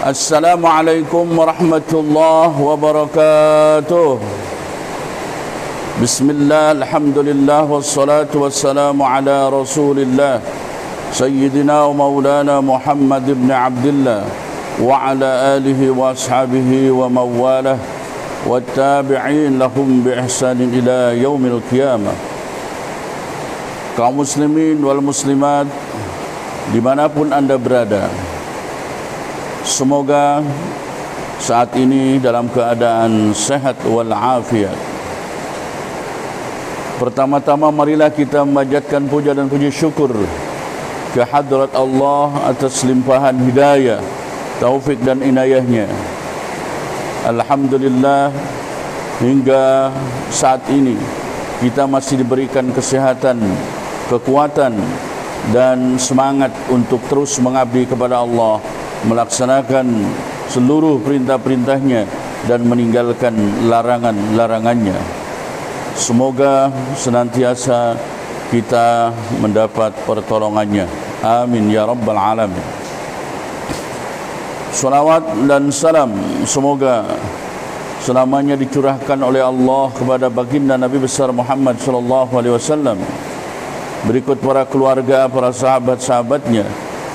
Assalamualaikum warahmatullahi wabarakatuh. Bismillah, alhamdulillah, wassalatu wassalamu ala rasulillah Sayyidina wa maulana Muhammad ibn Abdullah wa ala alihi wa ashabihi wa mawalah wa tabi'in lahum bi ihsanin ila yaumil qiyamah. Kaum muslimin wal muslimat dimanapun anda berada, semoga saat ini dalam keadaan sehat wal afiat. Pertama-tama marilah kita memanjatkan puja dan puji syukur ke hadrat Allah atas limpahan hidayah, taufik dan inayahnya. Alhamdulillah, hingga saat ini kita masih diberikan kesehatan, kekuatan dan semangat untuk terus mengabdi kepada Allah, melaksanakan seluruh perintah-perintahnya dan meninggalkan larangan-larangannya. Semoga senantiasa kita mendapat pertolongannya. Amin ya rabbal alamin. Salawat dan salam semoga selamanya dicurahkan oleh Allah kepada baginda Nabi besar Muhammad sallallahu alaihi wasallam, berikut para keluarga, para sahabat-sahabatnya,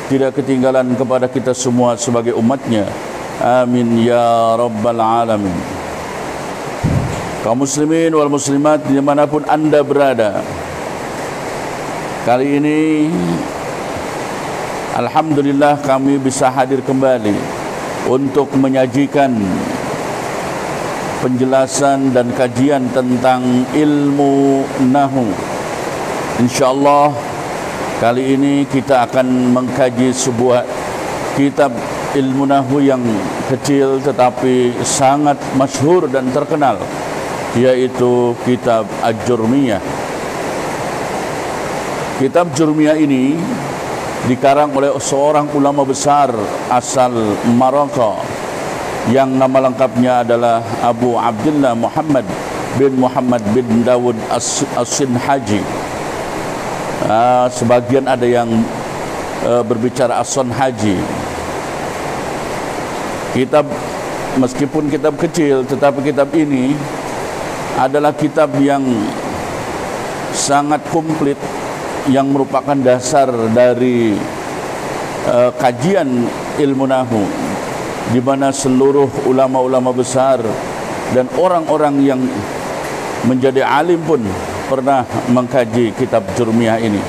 tidak ketinggalan kepada kita semua sebagai umatnya. Amin ya rabbal alamin. Kaum muslimin wal muslimat dimanapun anda berada, kali ini alhamdulillah kami bisa hadir kembali untuk menyajikan penjelasan dan kajian tentang ilmu nahwu. InsyaAllah kali ini kita akan mengkaji sebuah kitab ilmu nahwu yang kecil tetapi sangat masyhur dan terkenal, yaitu kitab Al-Jurmiyah. Kitab Jurmiyah ini dikarang oleh seorang ulama besar asal Maroko yang nama lengkapnya adalah Abu Abdullah Muhammad bin Dawud As-Sinhaji. Sebagian ada yang berbicara As-Sinhaji. Kitab, meskipun kitab kecil, tetapi kitab ini adalah kitab yang sangat komplit, yang merupakan dasar dari kajian ilmu nahwu, di mana seluruh ulama-ulama besar dan orang-orang yang menjadi alim pun pernah mengkaji kitab Jurmiyah ini.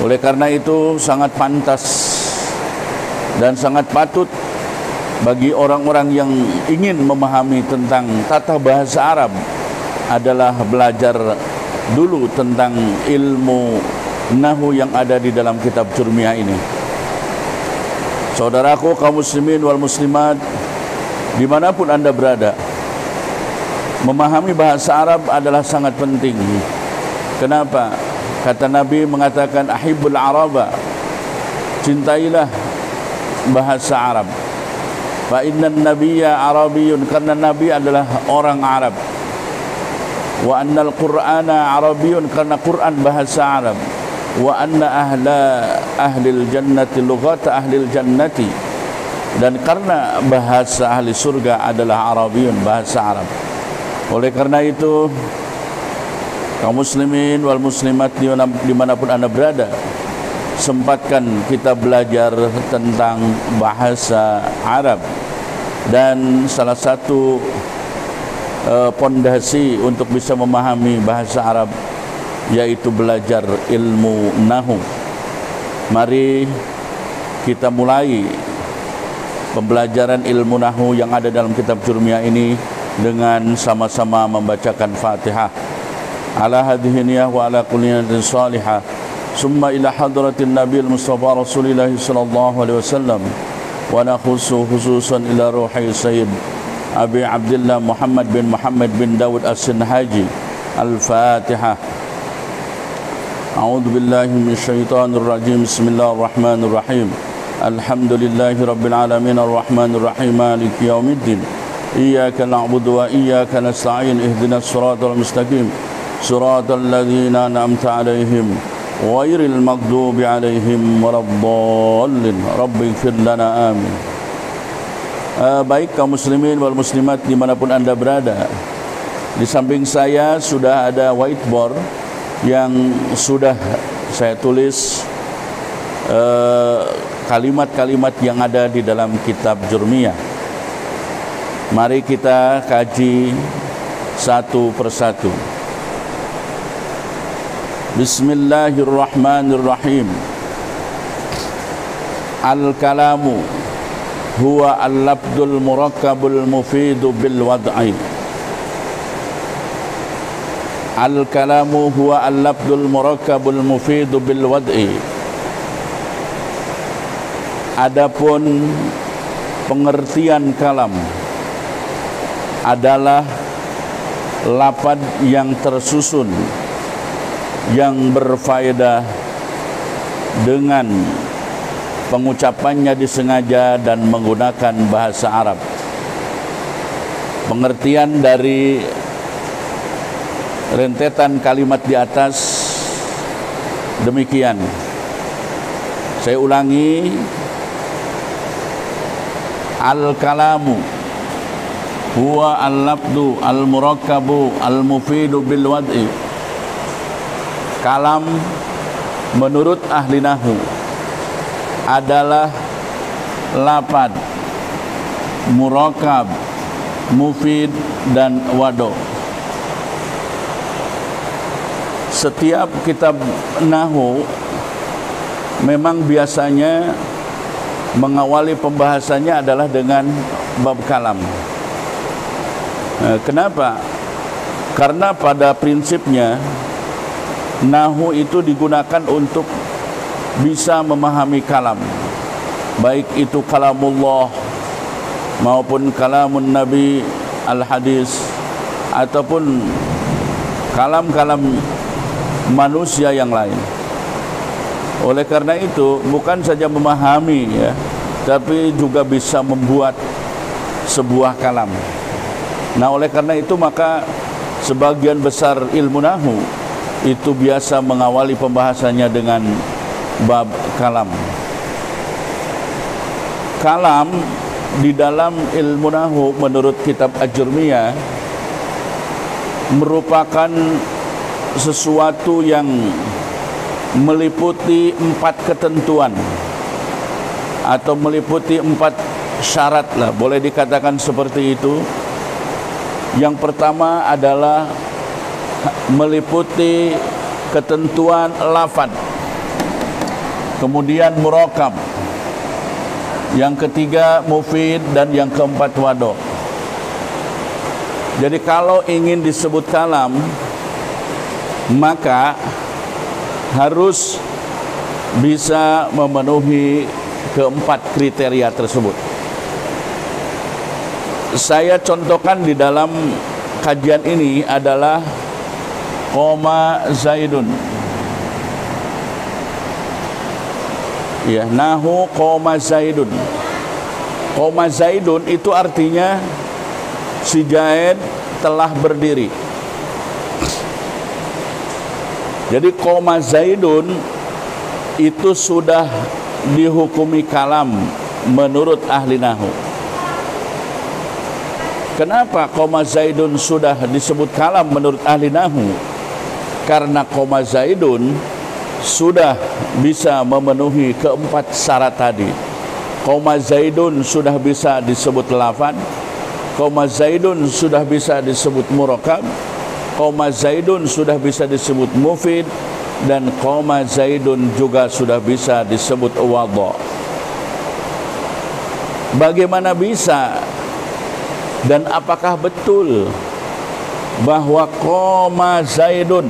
Oleh karena itu sangat pantas dan sangat patut bagi orang-orang yang ingin memahami tentang tata bahasa Arab adalah belajar dulu tentang ilmu nahwu yang ada di dalam kitab Jurmiyah ini. Saudaraku kaum muslimin wal muslimat dimanapun anda berada, memahami bahasa Arab adalah sangat penting. Kenapa? Kata Nabi mengatakan ahibbul araba, cintailah bahasa Arab. Fa innan nabiyya arabiyyun, karena Nabi adalah orang Arab. Wa annal Qur'ana arabiyyun, karena Quran bahasa Arab. Wa anna ahlil jannati lughata ahlil jannati, dan karena bahasa ahli surga adalah arabiyyun, bahasa Arab. Oleh karena itu kaum muslimin wal muslimat dimanapun anda berada, sempatkan kita belajar tentang bahasa Arab. Dan salah satu pondasi untuk bisa memahami bahasa Arab yaitu belajar ilmu nahwu. Mari kita mulai pembelajaran ilmu nahwu yang ada dalam kitab Jurmiyah ini dengan sama-sama membacakan Fatihah. Ala hadhihi niyah wa ala kulli niyatin salihah. Summa ila hadratin Nabi Mustafa Rasulullah sallallahu alaihi wasallam wa nakhusu khususan ila ruhi Sayyid Abi Abdullah Muhammad bin Dawud As-Sinhaji. Al-Fatihah. A'udzu billahi minasyaitonir rajim. Bismillahirrahmanirrahim. Alhamdulillahi rabbil alamin arrahmanir rahim maliki yaumiddin. Iyyaka na'budu wa iyyaka nasta'in. Ihdinas siratal mustaqim. Siratal ladzina an'amta 'alaihim ghairil maghdubi 'alaihim waladdallin. Rabbighfir lana amin. Baik kaum muslimin wal muslimat dimanapun anda berada, di samping saya sudah ada whiteboard yang sudah saya tulis kalimat-kalimat yang ada di dalam kitab Jurmiyah. Mari kita kaji satu persatu. Bismillahirrahmanirrahim. Al-kalamu huwa al-lafdul murakkabul mufidu bil wad'i. Al-kalamu huwa al-lafdul murakkabul mufidu bil wad'i. Adapun pengertian kalam adalah lafaz yang tersusun yang berfaedah dengan pengucapannya disengaja dan menggunakan bahasa Arab. Pengertian dari rentetan kalimat di atas demikian. Saya ulangi. Al-kalamu huwa al-lafdu al-murakkabu al-mufidu bil wad'i. Kalam menurut ahli nahwu adalah lafaz murakkab, mufid dan wado. Setiap kitab nahwu memang biasanya mengawali pembahasannya adalah dengan bab kalam. Kenapa? Karena pada prinsipnya nahwu itu digunakan untuk bisa memahami kalam, baik itu kalamullah maupun kalamun Nabi al-hadis ataupun kalam-kalam manusia yang lain. Oleh karena itu bukan saja memahami ya, tapi juga bisa membuat sebuah kalam. Nah, oleh karena itu maka sebagian besar ilmu nahwu itu biasa mengawali pembahasannya dengan bab kalam. Kalam di dalam ilmu nahwu menurut kitab Al-Jurmiyah merupakan sesuatu yang meliputi 4 ketentuan atau meliputi 4 syarat lah, boleh dikatakan seperti itu. Yang pertama adalah meliputi ketentuan lafaz, kemudian murakkab, yang ketiga mufid, dan yang keempat wado. Jadi kalau ingin disebut kalam maka harus bisa memenuhi keempat kriteria tersebut. Saya contohkan di dalam kajian ini adalah koma zaidun. Ya, nahu koma zaidun. Koma zaidun itu artinya si Zaid telah berdiri. Jadi koma zaidun itu sudah dihukumi kalam menurut ahli nahwu. Kenapa koma zaidun sudah disebut kalam menurut ahli nahwu? Karena koma zaidun sudah bisa memenuhi keempat syarat tadi. Koma zaidun sudah bisa disebut lafaz, koma zaidun sudah bisa disebut murakkab, koma zaidun sudah bisa disebut mufid, dan koma zaidun juga sudah bisa disebut wadha. Bagaimana bisa dan apakah betul bahwa koma zaidun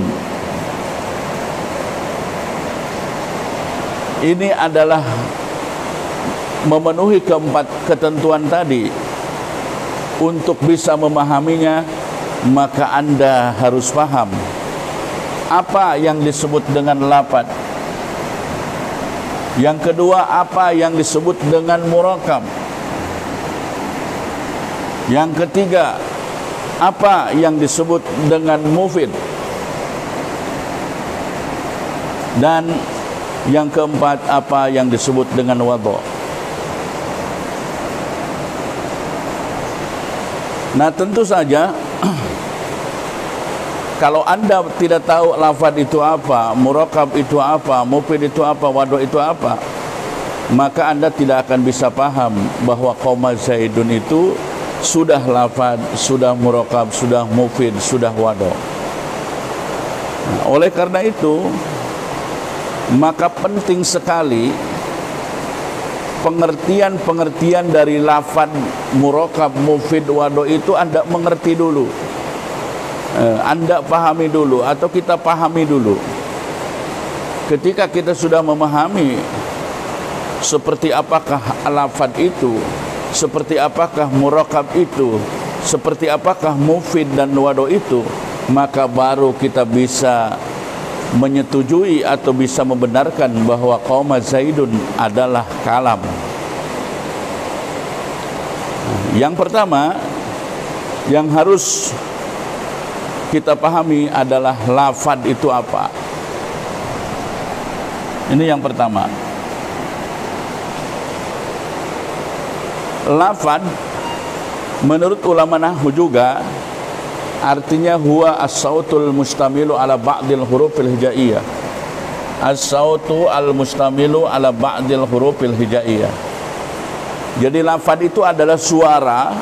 ini adalah memenuhi keempat ketentuan tadi? Untuk bisa memahaminya maka Anda harus paham apa yang disebut dengan lafaz. Yang kedua, apa yang disebut dengan murakkab. Yang ketiga, apa yang disebut dengan mufid. Dan yang keempat, apa yang disebut dengan wadha. Nah, tentu saja kalau Anda tidak tahu lafaz itu apa, murakab itu apa, mufid itu apa, wado itu apa, maka Anda tidak akan bisa paham bahwa qoma Zaidun itu sudah lafaz, sudah murakab, sudah mufid, sudah wado. Nah, oleh karena itu, maka penting sekali pengertian-pengertian dari lafaz murakab, mufid, wado itu Anda mengerti dulu. Anda pahami dulu atau kita pahami dulu. Ketika kita sudah memahami seperti apakah lafaz itu, seperti apakah murakab itu, seperti apakah mufid dan wado itu, maka baru kita bisa menyetujui atau bisa membenarkan bahwa qoma Zaidun adalah kalam. Yang pertama yang harus kita pahami adalah lafaz itu apa. Ini yang pertama. Lafaz menurut ulama nahwu juga artinya huwa as-sautul mustamilu ala ba'dil hurufil hijaiyah. As-sautu al-mustamilu ala ba'dil hurufil hijaiyah. Jadi lafaz itu adalah suara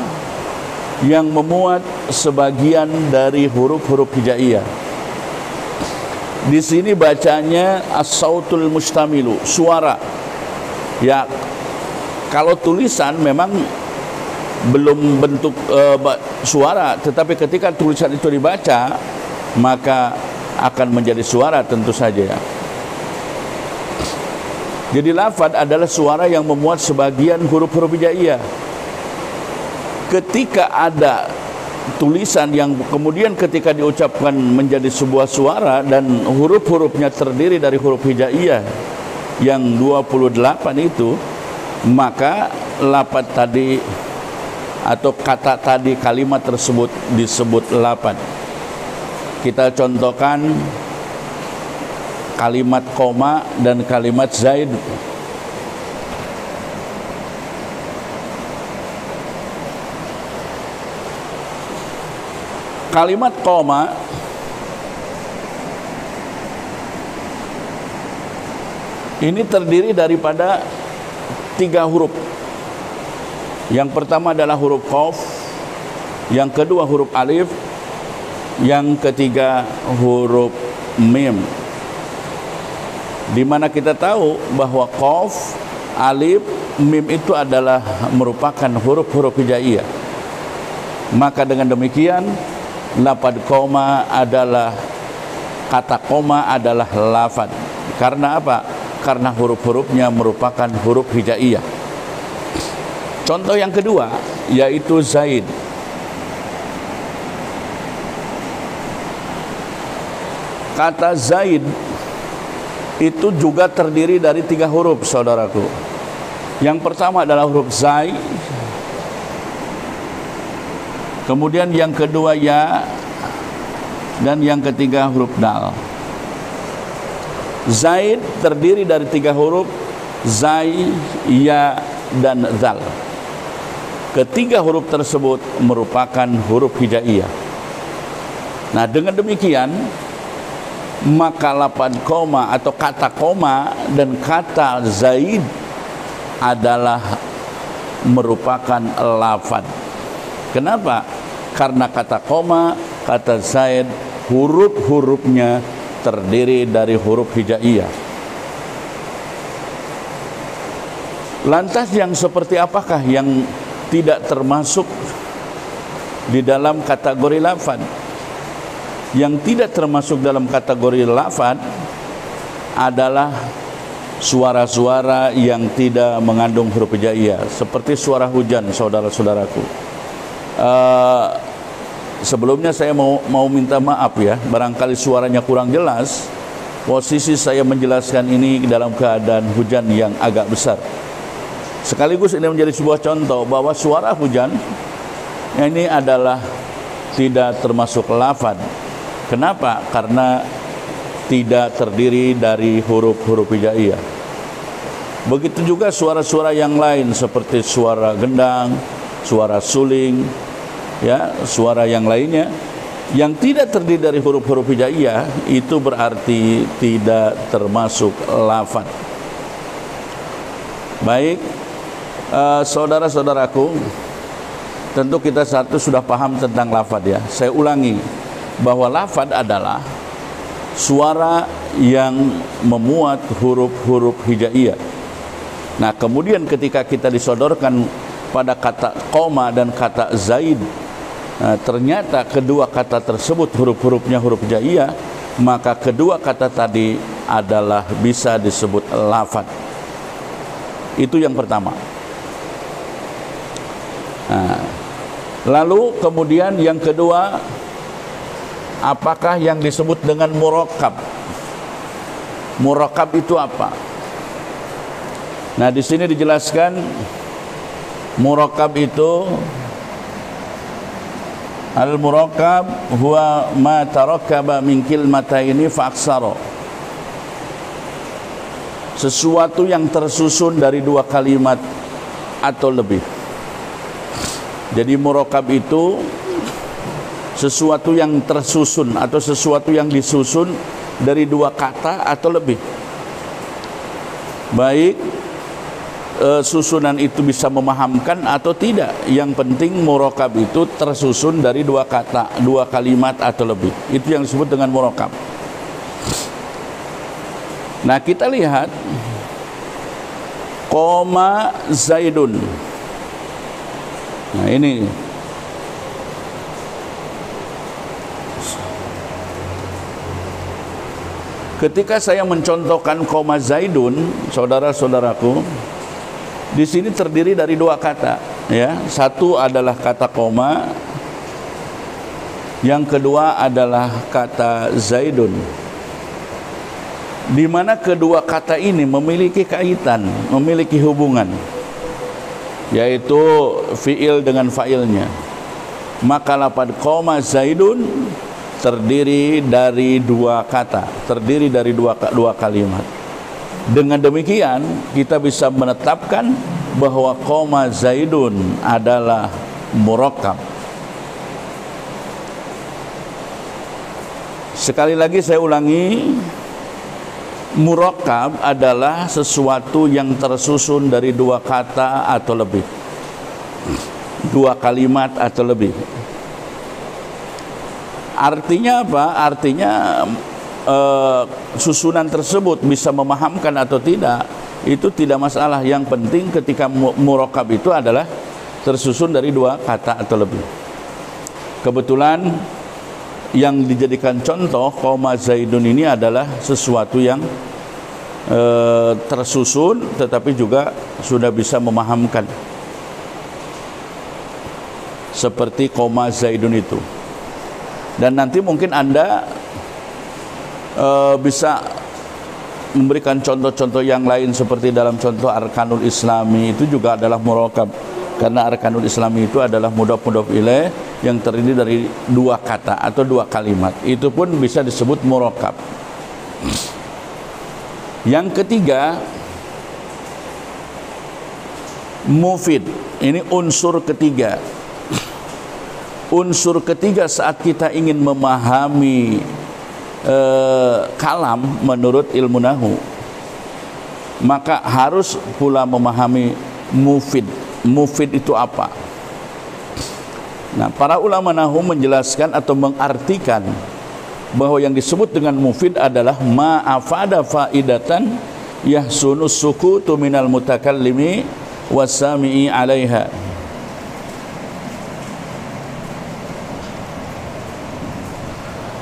yang memuat sebagian dari huruf-huruf hijaiyah. Di sini bacanya as-sautul mustamilu, suara. Ya, kalau tulisan memang belum bentuk suara, tetapi ketika tulisan itu dibaca, maka akan menjadi suara tentu saja. Jadi lafaz adalah suara yang memuat sebagian huruf-huruf hijaiyah. Ketika ada tulisan yang kemudian ketika diucapkan menjadi sebuah suara dan huruf-hurufnya terdiri dari huruf hijaiyah yang 28 itu, maka lafaz tadi atau kata tadi, kalimat tersebut disebut lafaz. Kita contohkan kalimat koma dan kalimat Zaid. Kalimat koma ini terdiri daripada 3 huruf. Yang pertama adalah huruf qaf, yang kedua huruf alif, yang ketiga huruf mim. Di mana kita tahu bahwa qaf, alif, mim itu adalah merupakan huruf-huruf hijaiyah. Maka dengan demikian lafaz koma adalah, kata koma adalah lafaz. Karena apa? Karena huruf-hurufnya merupakan huruf hijaiyah. Contoh yang kedua yaitu Zaid. Kata Zaid itu juga terdiri dari 3 huruf, saudaraku. Yang pertama adalah huruf Zai, kemudian yang kedua ya, dan yang ketiga huruf dal. Zaid terdiri dari 3 huruf, Zai, ya, dan zal. Ketiga huruf tersebut merupakan huruf hijaiyah. Nah, dengan demikian maka lafaz koma atau kata koma dan kata Zaid adalah merupakan lafaz. Kenapa? Karena kata koma, kata Zaid, huruf-hurufnya terdiri dari huruf hijaiyah. Lantas yang seperti apakah yang tidak termasuk di dalam kategori lafaz? Yang tidak termasuk dalam kategori lafaz adalah suara-suara yang tidak mengandung huruf hijaiyah, seperti suara hujan, saudara-saudaraku. Sebelumnya saya mau minta maaf ya, barangkali suaranya kurang jelas. Posisi saya menjelaskan ini dalam keadaan hujan yang agak besar. Sekaligus ini menjadi sebuah contoh bahwa suara hujan ini adalah tidak termasuk lafaz. Kenapa? Karena tidak terdiri dari huruf-huruf hijaiyah. Begitu juga suara-suara yang lain seperti suara gendang, suara suling, ya, suara yang lainnya yang tidak terdiri dari huruf-huruf hijaiyah, itu berarti tidak termasuk lafaz. Baik, saudara-saudaraku, tentu kita satu sudah paham tentang lafaz ya. Saya ulangi bahwa lafaz adalah suara yang memuat huruf-huruf hijaiyah. Nah, kemudian ketika kita disodorkan pada kata koma dan kata zaid, ternyata kedua kata tersebut huruf-hurufnya huruf hijaiyah, maka kedua kata tadi adalah bisa disebut lafaz. Itu yang pertama. Nah, lalu kemudian yang kedua, apakah yang disebut dengan murakkab? Murakkab itu apa? Nah, di sini dijelaskan murakkab itu al-murakkab huwa ma tarakkaba min kilmataini fa aksara. Sesuatu yang tersusun dari dua kalimat atau lebih. Jadi murakkab itu sesuatu yang tersusun atau sesuatu yang disusun dari dua kata atau lebih. Baik susunan itu bisa memahamkan atau tidak. Yang penting murakkab itu tersusun dari dua kata, dua kalimat atau lebih. Itu yang disebut dengan murakkab. Nah, kita lihat koma zaidun. Nah, ini ketika saya mencontohkan koma zaidun, saudara-saudaraku, di sini terdiri dari dua kata, ya. Satu adalah kata koma, yang kedua adalah kata zaidun. Di mana kedua kata ini memiliki kaitan, memiliki hubungan, yaitu fiil dengan fa'ilnya. Maka lafaz koma zaidun terdiri dari dua kata, terdiri dari dua kalimat. Dengan demikian kita bisa menetapkan bahwa koma zaidun adalah murakkab. Sekali lagi saya ulangi, murakkab adalah sesuatu yang tersusun dari dua kata atau lebih, dua kalimat atau lebih. Artinya apa? Artinya susunan tersebut bisa memahamkan atau tidak, itu tidak masalah. Yang penting ketika murakkab itu adalah tersusun dari dua kata atau lebih. Kebetulan yang dijadikan contoh koma zaidun ini adalah sesuatu yang tersusun tetapi juga sudah bisa memahamkan, seperti koma zaidun itu. Dan nanti mungkin Anda bisa memberikan contoh-contoh yang lain, seperti dalam contoh arkanul islami itu juga adalah murakkab, karena arkanul islami itu adalah mudhaf ilaih yang terdiri dari dua kata atau dua kalimat. Itu pun bisa disebut murakkab. Yang ketiga, mufid. Ini unsur ketiga. Unsur ketiga saat kita ingin memahami kalam menurut ilmu nahwu, maka harus pula memahami mufid. Mufid itu apa? Nah, para ulama nahwu menjelaskan atau mengartikan bahwa yang disebut dengan mufid adalah ma afada faidatan yahsunus sukutu minal mutakallimi wasami'i 'alaiha.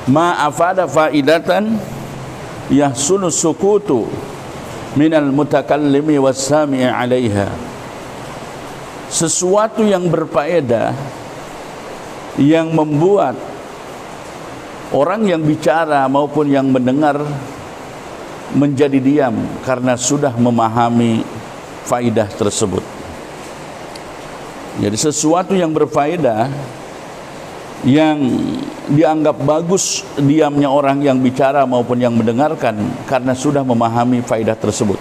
Ma afada faidatan yahsunus sukutu minal mutakallimi wasami'i 'alaiha. Sesuatu yang berfaedah yang membuat orang yang bicara maupun yang mendengar menjadi diam karena sudah memahami faidah tersebut. Jadi sesuatu yang berfaedah yang dianggap bagus diamnya orang yang bicara maupun yang mendengarkan karena sudah memahami faidah tersebut.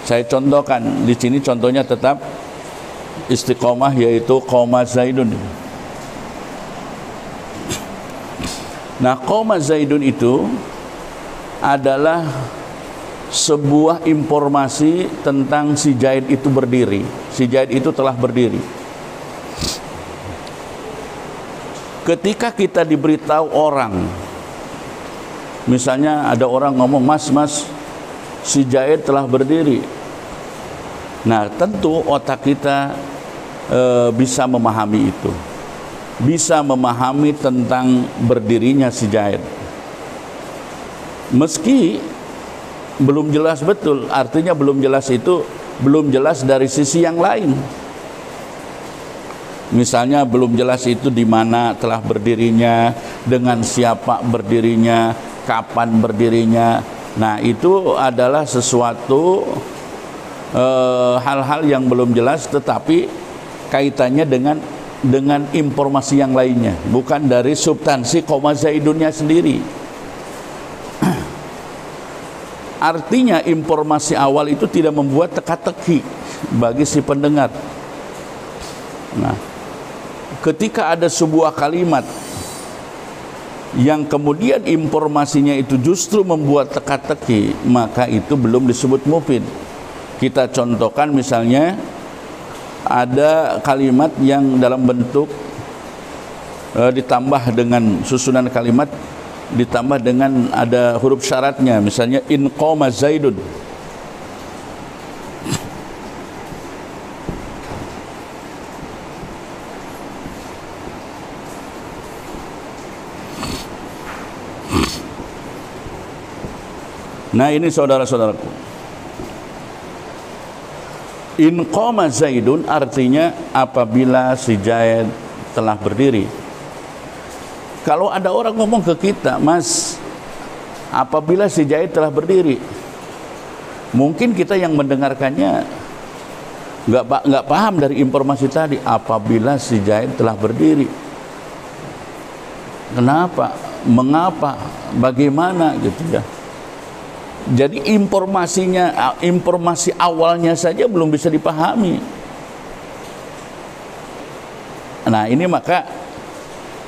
Saya contohkan di sini, contohnya tetap istiqomah, yaitu qoma Zaidun. Nah, qoma Zaidun itu adalah sebuah informasi tentang si Zaid itu berdiri. Si Zaid itu telah berdiri. Ketika kita diberitahu orang, misalnya ada orang ngomong, mas, si Zaid telah berdiri. Nah, tentu otak kita bisa memahami itu. Bisa memahami tentang berdirinya si Zaid. Meski belum jelas betul, artinya belum jelas itu, belum jelas dari sisi yang lain. Misalnya belum jelas itu di mana telah berdirinya, dengan siapa berdirinya, kapan berdirinya. Nah, itu adalah sesuatu hal-hal yang belum jelas, tetapi kaitannya dengan informasi yang lainnya, bukan dari substansi qoma Zaidunnya sendiri. Artinya informasi awal itu tidak membuat teka-teki bagi si pendengar. Nah, ketika ada sebuah kalimat yang kemudian informasinya itu justru membuat teka-teki, maka itu belum disebut mufid. Kita contohkan misalnya ada kalimat yang dalam bentuk ditambah dengan susunan kalimat, ditambah dengan ada huruf syaratnya, misalnya in qoma Zaidun. Nah, ini saudara-saudaraku, in qoma Zaidun artinya apabila si Zaid telah berdiri. Kalau ada orang ngomong ke kita, mas, apabila si Zaid telah berdiri, mungkin kita yang mendengarkannya nggak paham dari informasi tadi. Apabila si Zaid telah berdiri, kenapa, mengapa, bagaimana, gitu ya. Jadi informasinya, informasi awalnya saja belum bisa dipahami. Nah, ini maka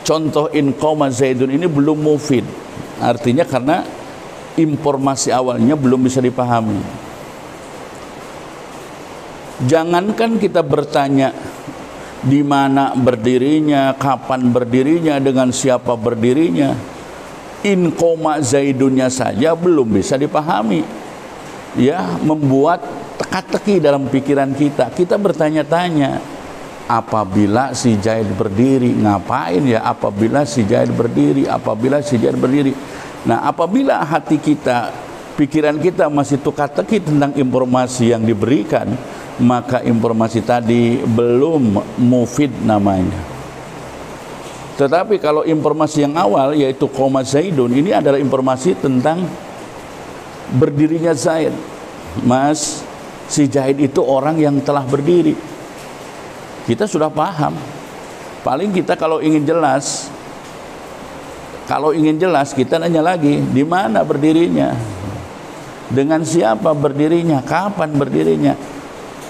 contoh in qoma Zaidun ini belum mufid. Artinya karena informasi awalnya belum bisa dipahami. Jangankan kita bertanya di mana berdirinya, kapan berdirinya, dengan siapa berdirinya, in qoma Zaidunnya saja belum bisa dipahami. Ya, membuat teka-teki dalam pikiran kita. Kita bertanya-tanya, apabila si Zaid berdiri, ngapain ya apabila si Zaid berdiri, apabila si Zaid berdiri. Nah, apabila hati kita, pikiran kita masih teka-teki tentang informasi yang diberikan, maka informasi tadi belum mufid namanya. Tetapi kalau informasi yang awal, yaitu qoma Zaidun, ini adalah informasi tentang berdirinya Zaid. Mas, si Zaid itu orang yang telah berdiri. Kita sudah paham. Paling kita kalau ingin jelas kita nanya lagi, di mana berdirinya, dengan siapa berdirinya, kapan berdirinya.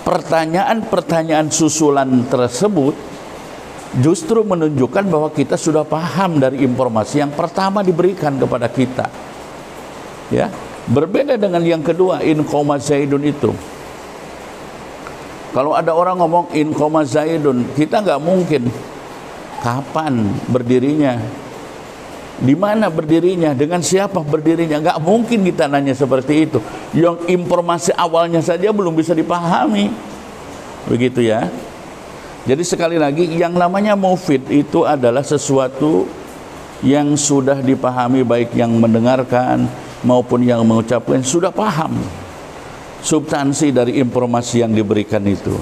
Pertanyaan-pertanyaan susulan tersebut justru menunjukkan bahwa kita sudah paham dari informasi yang pertama diberikan kepada kita. Ya, berbeda dengan yang kedua, in qoma Zaidun itu. Kalau ada orang ngomong in qoma Zaidun, kita nggak mungkin kapan berdirinya, di mana berdirinya, dengan siapa berdirinya, nggak mungkin kita nanya seperti itu. Yang informasi awalnya saja belum bisa dipahami, begitu ya. Jadi sekali lagi, yang namanya mufid itu adalah sesuatu yang sudah dipahami, baik yang mendengarkan maupun yang mengucapkan sudah paham substansi dari informasi yang diberikan itu.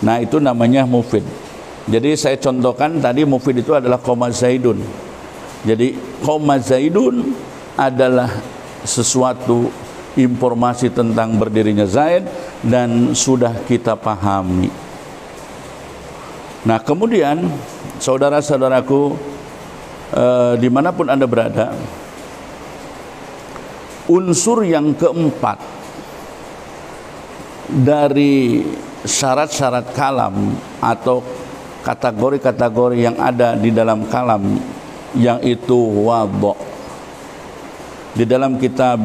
Nah, itu namanya mufid. Jadi saya contohkan tadi, mufid itu adalah qoma Zaidun. Jadi qoma Zaidun adalah sesuatu informasi tentang berdirinya Zaid dan sudah kita pahami. Nah, kemudian saudara-saudaraku, dimanapun Anda berada, unsur yang keempat dari syarat-syarat kalam atau kategori-kategori yang ada di dalam kalam yang itu wadha. Di dalam kitab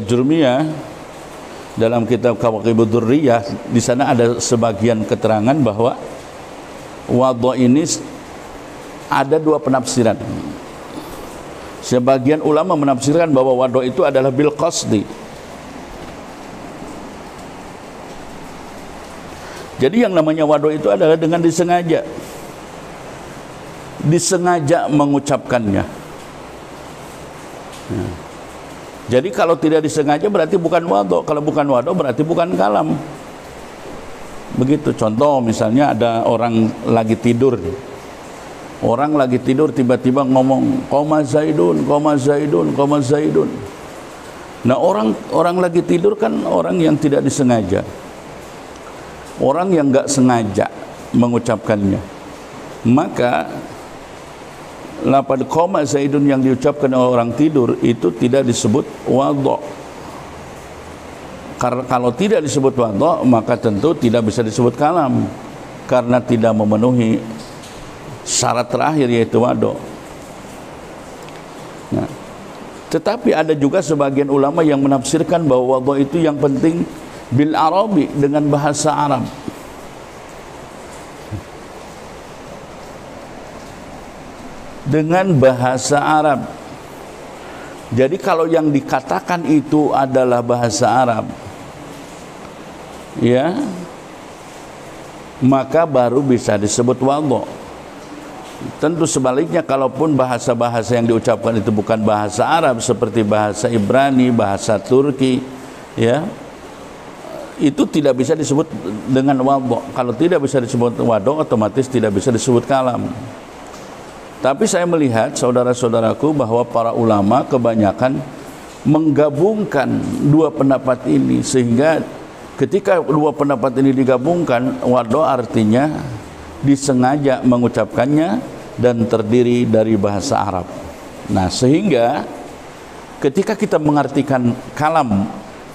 Jurmiyah, dalam kitab Kawakibud Durriyah, di sana ada sebagian keterangan bahwa wadha ini ada dua penafsiran. Sebagian ulama menafsirkan bahwa wadha itu adalah bil qasdi. Jadi yang namanya wadha itu adalah dengan disengaja mengucapkannya. Jadi kalau tidak disengaja berarti bukan wadha. Kalau bukan wadha berarti bukan kalam. Begitu. Contoh misalnya ada orang lagi tidur. Orang lagi tidur tiba-tiba ngomong qoma zaidun, qoma zaidun, qoma zaidun. Nah, orang lagi tidur kan orang yang tidak disengaja. Orang yang enggak sengaja mengucapkannya. Maka lafaz qoma zaidun yang diucapkan oleh orang tidur itu tidak disebut wadha. Karena kalau tidak disebut wadha, maka tentu tidak bisa disebut kalam karena tidak memenuhi syarat terakhir yaitu wadha. Nah, tetapi ada juga sebagian ulama yang menafsirkan bahwa wadha itu yang penting bil Arabi, dengan bahasa Arab. Dengan bahasa Arab. Jadi kalau yang dikatakan itu adalah bahasa Arab, ya, maka baru bisa disebut wadha. Tentu sebaliknya, kalaupun bahasa-bahasa yang diucapkan itu bukan bahasa Arab seperti bahasa Ibrani, bahasa Turki, ya, itu tidak bisa disebut dengan wadha. Kalau tidak bisa disebut wadha, otomatis tidak bisa disebut kalam. Tapi saya melihat, saudara-saudaraku, bahwa para ulama kebanyakan menggabungkan dua pendapat ini, sehingga ketika dua pendapat ini digabungkan, wadha artinya disengaja mengucapkannya dan terdiri dari bahasa Arab. Nah, sehingga ketika kita mengartikan kalam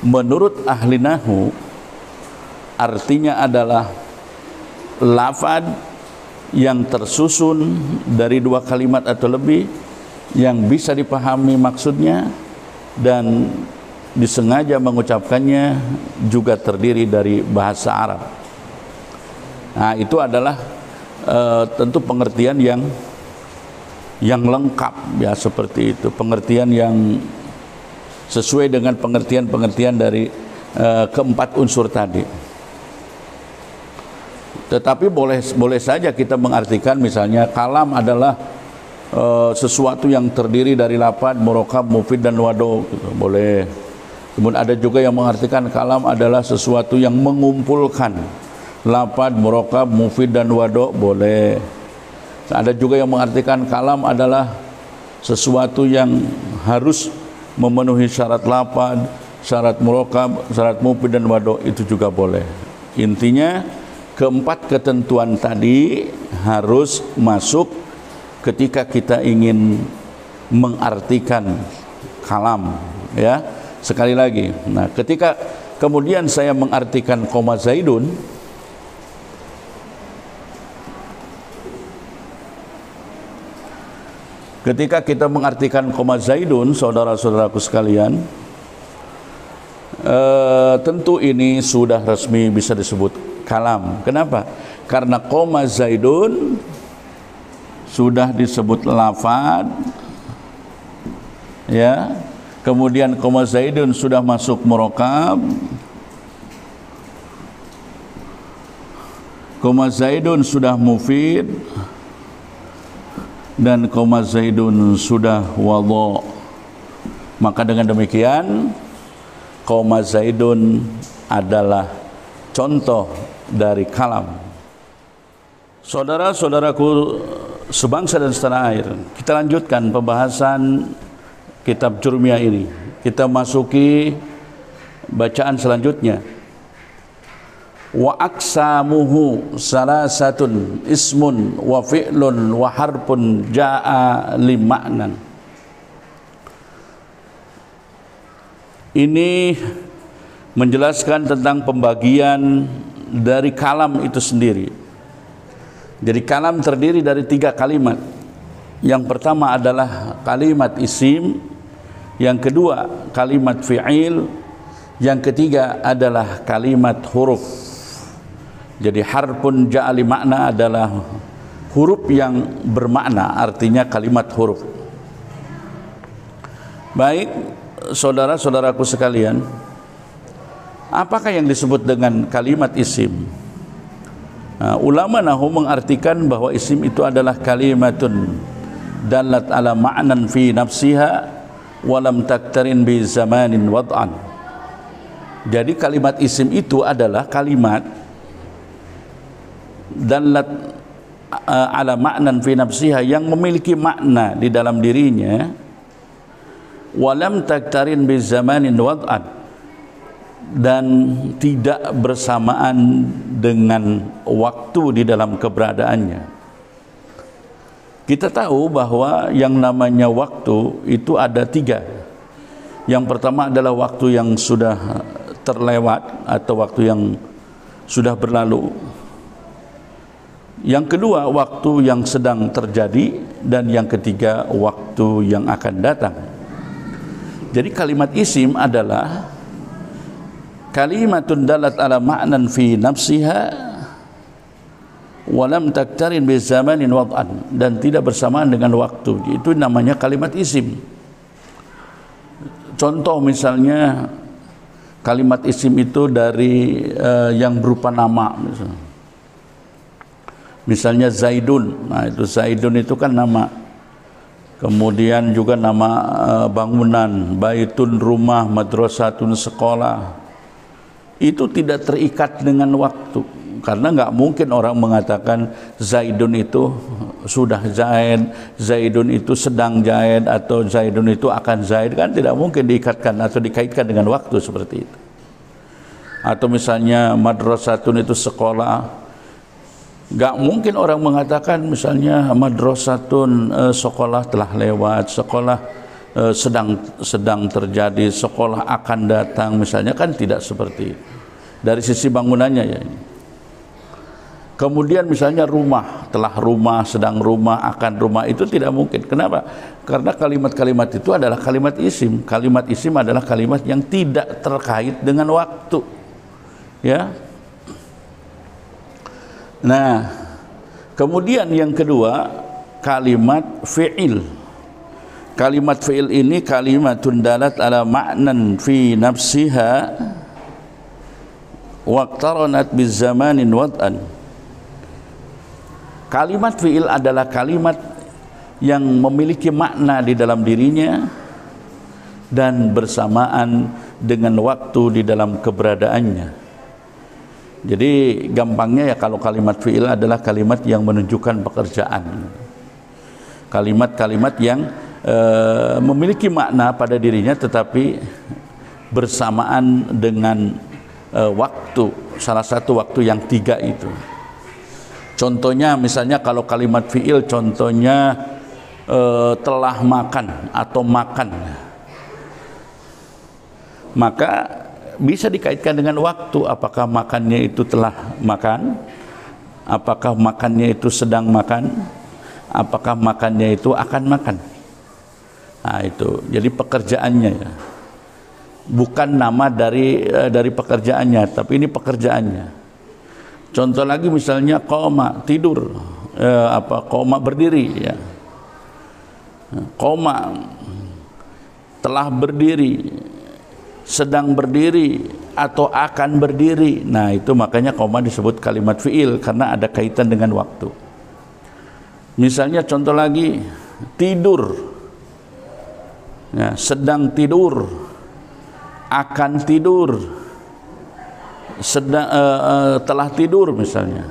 menurut ahli nahwu, artinya adalah lafaz yang tersusun dari dua kalimat atau lebih yang bisa dipahami maksudnya dan disengaja mengucapkannya juga terdiri dari bahasa Arab. Nah, itu adalah tentu pengertian yang lengkap, ya, seperti itu. Pengertian yang sesuai dengan pengertian-pengertian dari keempat unsur tadi. Tetapi boleh saja kita mengartikan misalnya kalam adalah sesuatu yang terdiri dari lafaz, murakkab, mufid dan wadha, gitu. Boleh. Kemudian ada juga yang mengartikan kalam adalah sesuatu yang mengumpulkan lafaz, murakkab, mufid dan wadha, boleh. Ada juga yang mengartikan kalam adalah sesuatu yang harus memenuhi syarat lafaz, syarat murakkab, syarat mufid dan wadha, itu juga boleh. Intinya keempat ketentuan tadi harus masuk ketika kita ingin mengartikan kalam, ya. Sekali lagi, nah, ketika kemudian saya mengartikan qoma zaidun, ketika kita mengartikan qoma zaidun, saudara-saudaraku sekalian, tentu ini sudah resmi bisa disebut kalam. Kenapa? Karena qoma zaidun sudah disebut lafaz, ya. Kemudian qoma zaidun sudah masuk murakkab, qoma zaidun sudah mufid, dan qoma zaidun sudah wadha. Maka dengan demikian qoma zaidun adalah contoh dari kalam. Saudara-saudaraku sebangsa dan setanah air, kita lanjutkan pembahasan kitab Jurmiyah ini. Kita masuki bacaan selanjutnya. Wa aqsamuhu salasatun ismun wa fi'lun wa harfun jaa lima'nan. Ini menjelaskan tentang pembagian dari kalam itu sendiri. Jadi kalam terdiri dari 3 kalimat. Yang pertama adalah kalimat isim, yang kedua kalimat fi'il, yang ketiga adalah kalimat huruf. Jadi harfun ja'ali makna adalah huruf yang bermakna, artinya kalimat huruf. Baik, saudara-saudaraku sekalian, apakah yang disebut dengan kalimat isim? Ulama nahwu mengartikan bahwa isim itu adalah kalimatun dalat ala ma'nan fi nafsiha walam taktarin bi zamanin wad'an. Jadi kalimat isim itu adalah kalimat dalat ala ma'nan fi nafsiha, yang memiliki makna di dalam dirinya, walam taktarin bi zamanin wad'an, dan tidak bersamaan dengan waktu di dalam keberadaannya. Kita tahu bahwa yang namanya waktu itu ada 3. Yang pertama adalah waktu yang sudah terlewat atau waktu yang sudah berlalu. Yang kedua waktu yang sedang terjadi, dan yang ketiga waktu yang akan datang. Jadi kalimat isim adalah kalimatun dalat ala ma'nan fi nafsiha walam taktarin bi zamanin wad'an, dan tidak bersamaan dengan waktu. Itu namanya kalimat isim. Contoh misalnya kalimat isim itu dari yang berupa nama, misalnya Zaidun. Nah, itu Zaidun itu kan nama. Kemudian juga nama bangunan, baitun rumah, madrasatun sekolah. Itu tidak terikat dengan waktu. Karena nggak mungkin orang mengatakan Zaidun itu sudah zaid, Zaidun itu sedang zaid, atau Zaidun itu akan zaid. Kan tidak mungkin diikatkan atau dikaitkan dengan waktu seperti itu. Atau misalnya madrasatun itu sekolah, nggak mungkin orang mengatakan misalnya madrasatun sekolah telah lewat, sekolah sedang terjadi, sekolah akan datang, misalnya. Kan tidak seperti itu dari sisi bangunannya ya. Kemudian misalnya rumah, telah rumah, sedang rumah, akan rumah, itu tidak mungkin. Kenapa? Karena kalimat-kalimat itu adalah kalimat isim. Kalimat isim adalah kalimat yang tidak terkait dengan waktu. Ya. Nah, kemudian yang kedua, kalimat fi'il. Kalimat fi'il ini kalimatun dalat ala ma'nan fi nafsiha waqtaranat bizamanin wad'an. Kalimat fi'il adalah kalimat yang memiliki makna di dalam dirinya dan bersamaan dengan waktu di dalam keberadaannya. Jadi gampangnya ya, kalau kalimat fi'il adalah kalimat yang menunjukkan pekerjaan. Kalimat-kalimat yang memiliki makna pada dirinya tetapi bersamaan dengan waktu, salah satu waktu yang 3 itu. Contohnya misalnya kalau kalimat fi'il, contohnya telah makan atau makan, maka bisa dikaitkan dengan waktu. Apakah makannya itu telah makan, apakah makannya itu sedang makan, apakah makannya itu akan makan. Nah itu, jadi pekerjaannya ya, bukan nama dari pekerjaannya, tapi ini pekerjaannya. Contoh lagi misalnya qoma, tidur, qoma berdiri ya. Qoma telah berdiri, sedang berdiri, atau akan berdiri. Nah itu makanya qoma disebut kalimat fi'il, karena ada kaitan dengan waktu. Misalnya contoh lagi, tidur ya, sedang tidur, akan tidur, sedang telah tidur misalnya.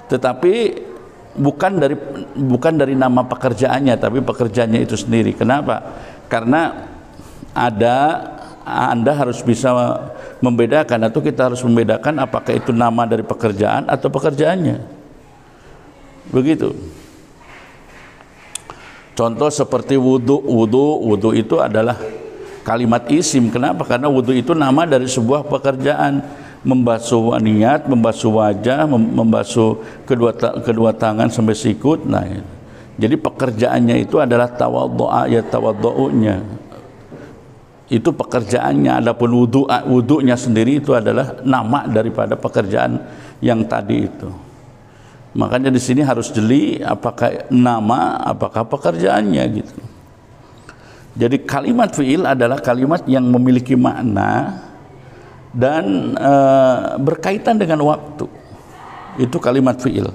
Tetapi bukan dari nama pekerjaannya, tapi pekerjaannya itu sendiri. Kenapa? Karena Anda harus bisa membedakan, atau kita harus membedakan apakah itu nama dari pekerjaan atau pekerjaannya. Begitu. Contoh seperti wudu itu adalah kalimat isim. Kenapa? Karena wudu itu nama dari sebuah pekerjaan, membasuh niat, membasuh wajah, membasuh kedua tangan sampai sikut. Nah, jadi pekerjaannya itu adalah tawaddu'a, ya tawaddu'unya. Itu pekerjaannya. Adapun wudu'nya sendiri itu adalah nama daripada pekerjaan yang tadi itu. Makanya di sini harus jeli apakah nama, apakah pekerjaannya gitu. Jadi kalimat fi'il adalah kalimat yang memiliki makna dan berkaitan dengan waktu. Itu kalimat fi'il.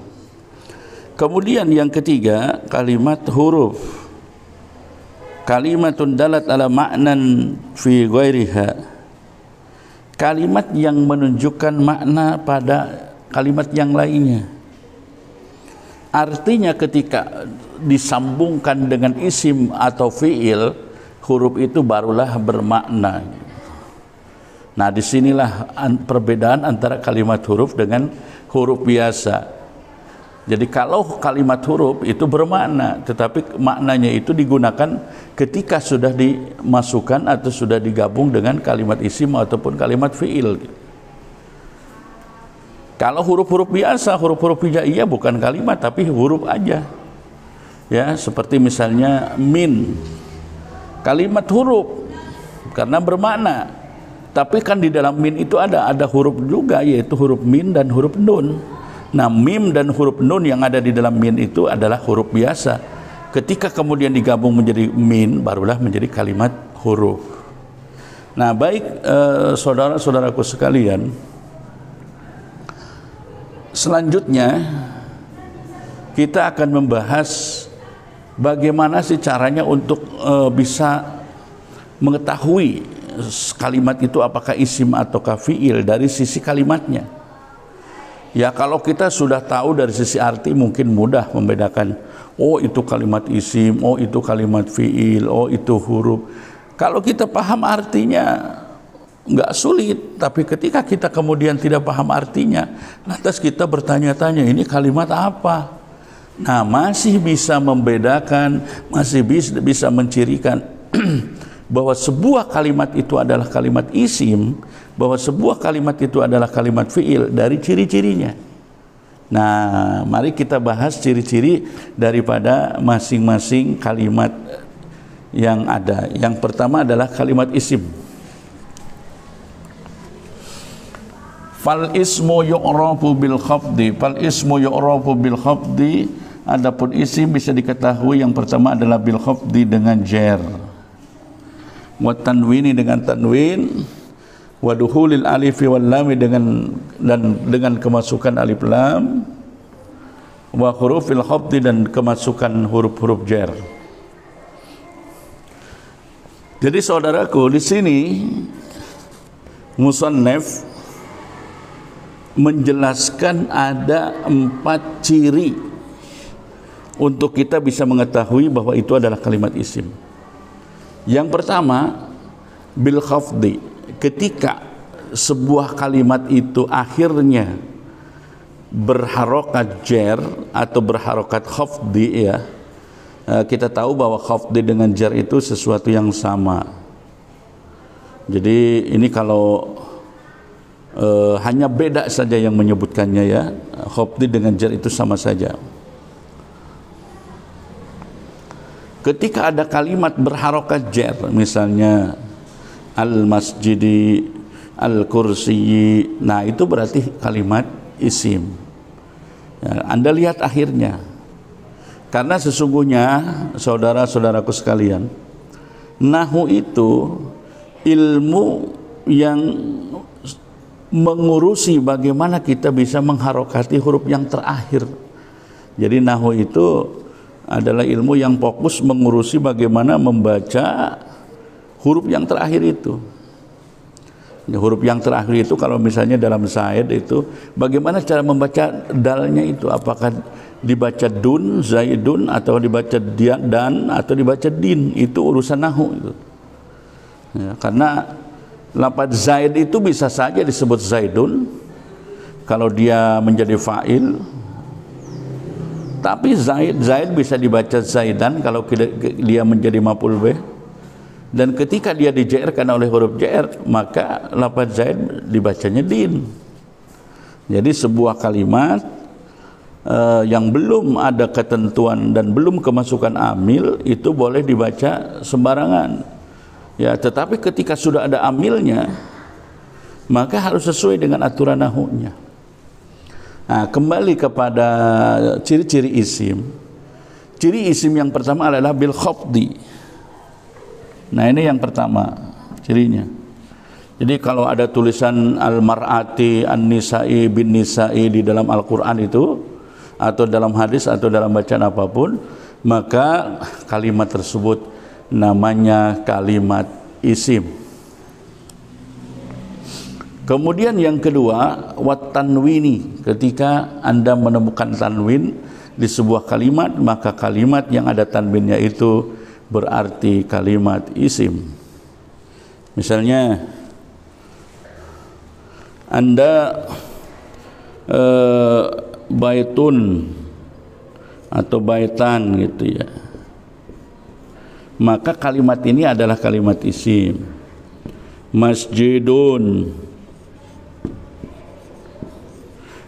Kemudian yang ketiga, kalimat huruf. Kalimatun dalat ala ma'nan fi ghairiha. Kalimat yang menunjukkan makna pada kalimat yang lainnya. Artinya ketika disambungkan dengan isim atau fi'il, huruf itu barulah bermakna. Nah, disinilah perbedaan antara kalimat huruf dengan huruf biasa. Jadi kalau kalimat huruf itu bermakna, tetapi maknanya itu digunakan ketika sudah dimasukkan atau sudah digabung dengan kalimat isim ataupun kalimat fi'il. Kalau huruf-huruf biasa, huruf-huruf hijaiyah bukan kalimat tapi huruf aja. Ya, seperti misalnya min. Kalimat huruf karena bermakna, tapi kan di dalam min itu ada huruf juga, yaitu huruf min dan huruf nun. Nah, mim dan huruf nun yang ada di dalam min itu adalah huruf biasa. Ketika kemudian digabung menjadi min, barulah menjadi kalimat huruf. Nah, baik saudara-saudaraku sekalian, selanjutnya kita akan membahas bagaimana sih caranya untuk bisa mengetahui kalimat itu apakah isim ataukah fi'il dari sisi kalimatnya. Ya, kalau kita sudah tahu dari sisi arti mungkin mudah membedakan, oh itu kalimat isim, oh itu kalimat fi'il, oh itu huruf. Kalau kita paham artinya nggak sulit, tapi ketika kita kemudian tidak paham artinya, lantas kita bertanya-tanya ini kalimat apa? Nah, masih bisa membedakan, masih bisa mencirikan bahwa sebuah kalimat itu adalah kalimat isim, bahwa sebuah kalimat itu adalah kalimat fi'il dari ciri-cirinya. Nah, mari kita bahas ciri-ciri daripada masing-masing kalimat yang ada. Yang pertama adalah kalimat isim. Fal ismu yu'rafu bil khafdi. Fal ismu yu'rafu bil khafdi. Adapun isim bisa diketahui yang pertama adalah bil khafdi dengan jar. Wa tanwini dengan tanwin. Wa duhulil alifi wal lam dengan kemasukan alif lam. Wa hurufil khafdi dan kemasukan huruf-huruf jar. Jadi saudaraku, di sini musannaf menjelaskan ada 4 ciri untuk kita bisa mengetahui bahwa itu adalah kalimat isim. Yang pertama, bil khafdi. Ketika sebuah kalimat itu akhirnya berharokat jar atau berharokat khafdi, ya, kita tahu bahwa khafdi dengan jar itu sesuatu yang sama. Jadi ini kalau hanya beda saja yang menyebutkannya, ya, khafdi dengan jar itu sama saja. Ketika ada kalimat berharokat jar, misalnya al-masjidi, al-kursiyi, nah itu berarti kalimat isim. Ya, Anda lihat akhirnya. Karena sesungguhnya saudara-saudaraku sekalian, nahwu itu ilmu yang mengurusi bagaimana kita bisa mengharokati huruf yang terakhir. Jadi nahwu itu adalah ilmu yang fokus mengurusi bagaimana membaca huruf yang terakhir itu. Huruf yang terakhir itu kalau misalnya dalam Zaid itu bagaimana cara membaca dalnya itu, apakah dibaca dun, zaidun, atau dibaca dan, atau dibaca din, itu urusan nahwu itu. Ya, karena lafaz zaid itu bisa saja disebut zaidun kalau dia menjadi fa'il, tapi zaid bisa dibaca zaidan kalau dia menjadi maf'ul bih. Dan ketika dia dijerkan oleh huruf jer, maka lafaz zaid dibacanya din. Jadi sebuah kalimat yang belum ada ketentuan dan belum kemasukan amil itu boleh dibaca sembarangan. Ya, tetapi ketika sudah ada amilnya, maka harus sesuai dengan aturan nahwunya. Nah, kembali kepada ciri-ciri isim. Ciri isim yang pertama adalah bil khafdi. Nah, ini yang pertama cirinya. Jadi kalau ada tulisan al-mar'ati, an-nisa'i, bin nisa'i di dalam Al-Qur'an itu, atau dalam hadis atau dalam bacaan apapun, maka kalimat tersebut namanya kalimat isim. Kemudian yang kedua, wat tanwini. Ketika Anda menemukan tanwin di sebuah kalimat, maka kalimat yang ada tanwinnya itu berarti kalimat isim. Misalnya Anda baitun atau baitan gitu ya, maka kalimat ini adalah kalimat isim. Masjidun,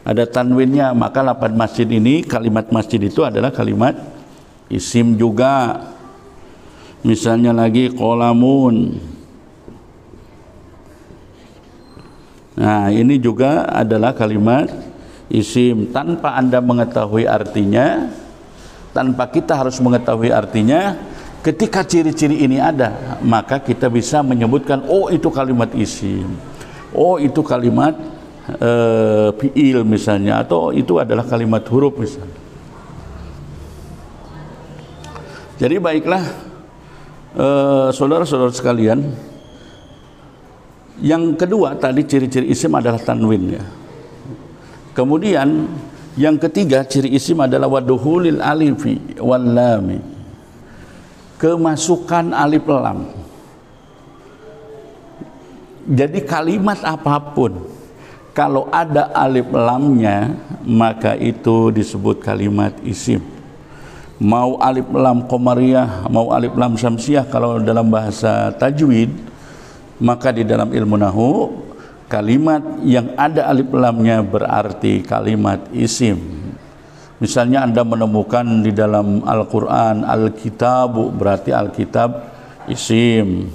ada tanwinnya, maka lafaz masjid ini, kalimat masjid itu adalah kalimat isim juga. Misalnya lagi qolamun, nah ini juga adalah kalimat isim tanpa Anda mengetahui artinya, tanpa kita harus mengetahui artinya. Ketika ciri-ciri ini ada, maka kita bisa menyebutkan, oh itu kalimat isim, oh itu kalimat fi'il misalnya, atau itu adalah kalimat huruf misalnya. Jadi baiklah saudara-saudara sekalian, yang kedua tadi ciri-ciri isim adalah tanwin ya. Kemudian yang ketiga ciri isim adalah waduhulil alifi wal lami, kemasukan alif lam. Jadi kalimat apapun kalau ada alif lamnya, maka itu disebut kalimat isim. Mau alif lam qamariyah, mau alif lam syamsiyah kalau dalam bahasa tajwid, maka di dalam ilmu nahwu kalimat yang ada alif lamnya berarti kalimat isim. Misalnya Anda menemukan di dalam Al-Quran Al-Kitabu, berarti Alkitab isim.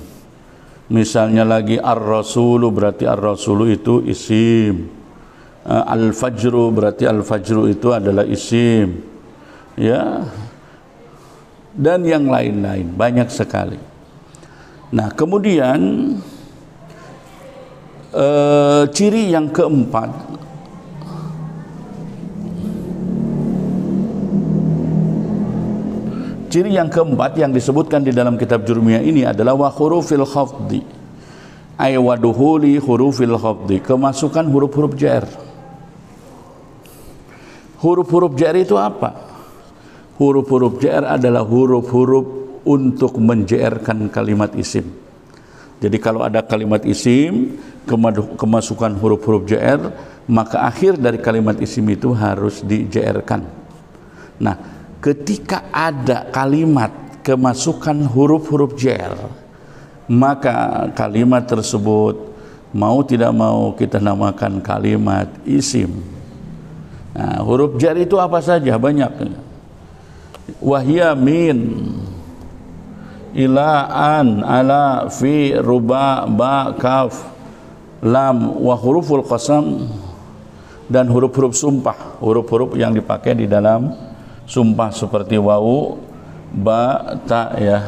Misalnya lagi Ar-Rasulu, berarti Ar-Rasulu itu isim. Al-Fajru, berarti Al-Fajru itu adalah isim. Ya, dan yang lain-lain, banyak sekali. Nah, kemudian ciri yang keempat, ciri yang keempat yang disebutkan di dalam kitab Jurmiyah ini adalah wa hurufil khafdi, ay wa duhuli hurufil khafdi, kemasukan huruf-huruf jar. Huruf-huruf jar itu apa? Huruf-huruf jar adalah huruf-huruf untuk menjairkan kalimat isim. Jadi kalau ada kalimat isim, kemasukan huruf-huruf jar, maka akhir dari kalimat isim itu harus dijairkan. Nah, ketika ada kalimat kemasukan huruf-huruf jar, maka kalimat tersebut mau tidak mau kita namakan kalimat isim. Nah, huruf jar itu apa saja? Banyak. Wahya min, ila, an, ala, fi, ruba, ba, kaf, lam, wa huruful qasam, dan huruf-huruf sumpah, huruf-huruf yang dipakai di dalam sumpah seperti wau, ba, ta ya,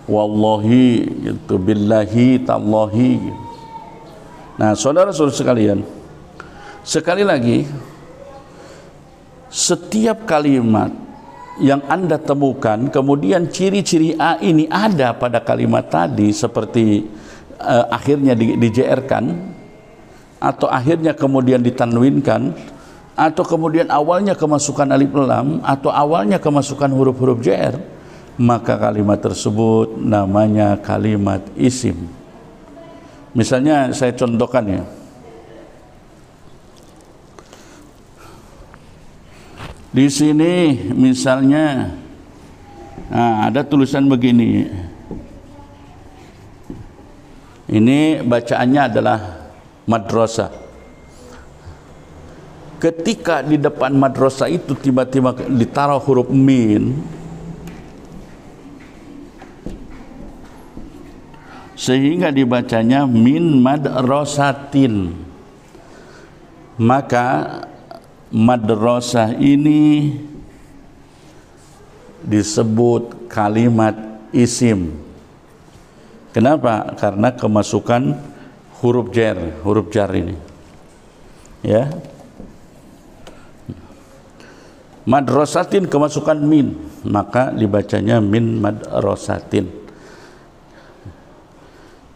wallahi gitu, billahi, tallahi. Nah, saudara-saudara sekalian, sekali lagi, setiap kalimat yang Anda temukan kemudian ciri-ciri A ini ada pada kalimat tadi, seperti akhirnya di-JR-kan, atau akhirnya kemudian ditanwinkan, atau kemudian awalnya kemasukan alif lam, atau awalnya kemasukan huruf-huruf JR, maka kalimat tersebut namanya kalimat isim. Misalnya saya contohkan ya, di sini misalnya, nah, ada tulisan begini, Ini bacaannya adalah madrasah. Ketika di depan madrasah itu tiba-tiba ditaruh huruf min, sehingga dibacanya min madrasatin, maka madrasah ini disebut kalimat isim. Kenapa? Karena kemasukan huruf jar ini. Ya. Madrasatin kemasukan min, maka dibacanya min madrasatin.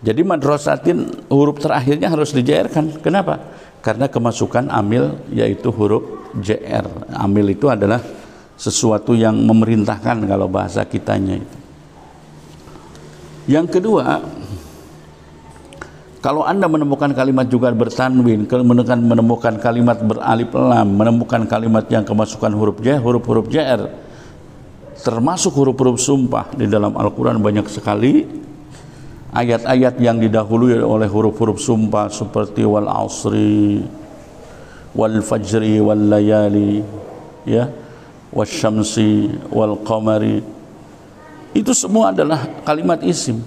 Jadi madrasatin huruf terakhirnya harus dijairkan. Kenapa? Karena kemasukan amil yaitu huruf jr. Amil itu adalah sesuatu yang memerintahkan kalau bahasa kitanya itu. Yang kedua, kalau Anda menemukan kalimat juga bertanwin, menemukan kalimat beralif lam, menemukan kalimat yang kemasukan huruf-huruf jr, termasuk huruf-huruf sumpah di dalam Al-Quran banyak sekali ayat-ayat yang didahului oleh huruf-huruf sumpah seperti wal asri, wal fajri, wal layali, ya, wasyamsi, wal qamari. Itu semua adalah kalimat isim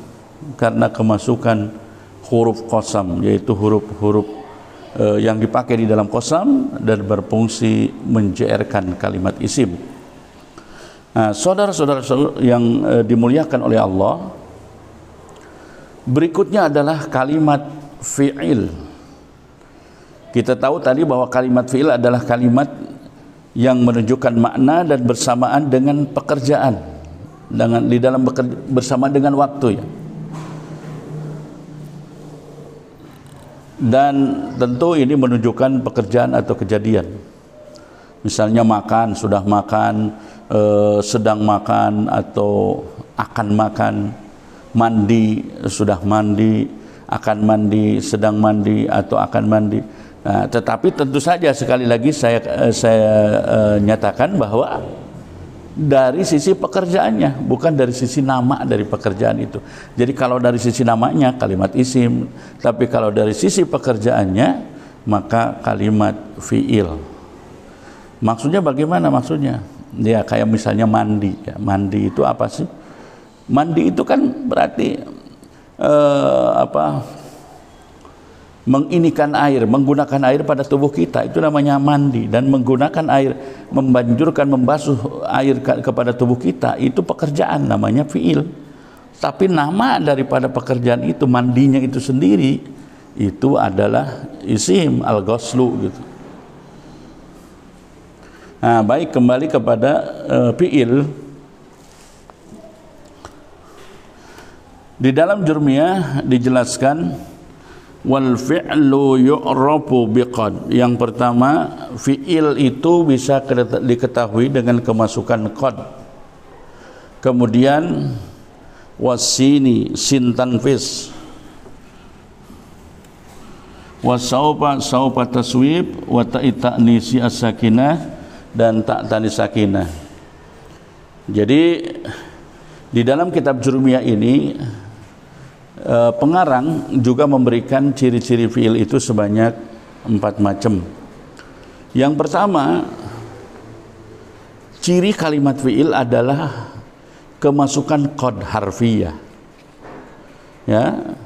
karena kemasukan huruf qasam, yaitu huruf-huruf yang dipakai di dalam qasam dan berfungsi menjairkan kalimat isim. Nah, saudara-saudara yang dimuliakan oleh Allah, berikutnya adalah kalimat fi'il. Kita tahu tadi bahwa kalimat fi'il adalah kalimat yang menunjukkan makna dan bersamaan dengan pekerjaan, di dalam bersama dengan waktu, ya. Dan tentu ini menunjukkan pekerjaan atau kejadian. Misalnya makan, sudah makan, sedang makan atau akan makan, mandi, sudah mandi, akan mandi, sedang mandi atau akan mandi. Nah, tetapi tentu saja sekali lagi saya nyatakan bahwa dari sisi pekerjaannya, bukan dari sisi nama dari pekerjaan itu. Jadi kalau dari sisi namanya kalimat isim, tapi kalau dari sisi pekerjaannya maka kalimat fi'il. Maksudnya bagaimana maksudnya? Ya kayak misalnya mandi, ya. Mandi itu apa sih? Mandi itu kan berarti menginikan air, menggunakan air pada tubuh kita, itu namanya mandi. Dan menggunakan air, membanjurkan, membasuh air kepada tubuh kita, itu pekerjaan, namanya fi'il. Tapi nama daripada pekerjaan itu, mandinya itu sendiri, itu adalah isim, al-ghuslu gitu. Nah, baik, kembali kepada fi'il. Di dalam Jurmiyah dijelaskan wal fi'lu yu'rafu biqad. Yang pertama, fi'il itu bisa diketahui dengan kemasukan qad. Kemudian wasini, sin tanfis, wasaufa, saufa taswib, wa ta'nisi as-sakinah, dan ta'tanis sakinah. Jadi di dalam kitab Jurmiyah ini pengarang juga memberikan ciri-ciri fi'il itu sebanyak 4 macam. Yang pertama, ciri kalimat fi'il adalah kemasukan qad harfiyah. Ya,